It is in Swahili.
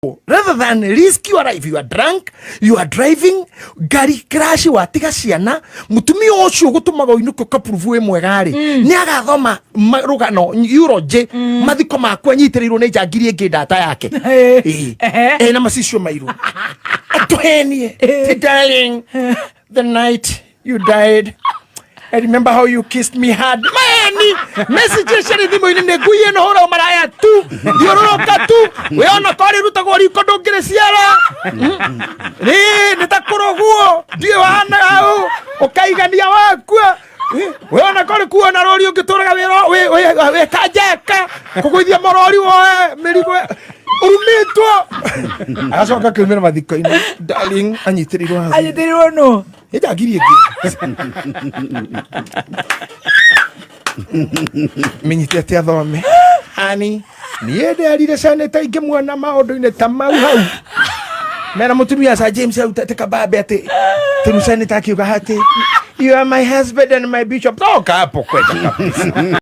Rather than risk your life, you are drunk, you are driving, gari crash watiga ciana, mutumia ucio gutumaga uinuke kapuruvu imwe ri ni agathoma rugano eulogy mathiko makwa nyitirirwo ni njangiri ingi data yake na macicio mairu atuhenie darling, the night you died, I remember how you kissed me hard. Mani, message shari thimo ini neguye no hora maraya tu. Diororoka tu. We ona kori ruta gori kondo ngire ciara. Nitakuroguo. Ndio hana au. Ukaigania wakua. We ona kori kuona rori ungituraga we kajeka. Kukuithia morori woe mirigo. Urumitwo. Agacoka kumira mathiko ini. Darling, anyitirirwo no. Ita giri ege. Menyite ati athome. Ani, niende arire sana ta inge mwana maundu-ini ta mau hau. Mera mutumia sa James au teka babe ati. Tunusani ta kiuga hati. You are my husband and my bishop. Toka hapo kwenda kabisa.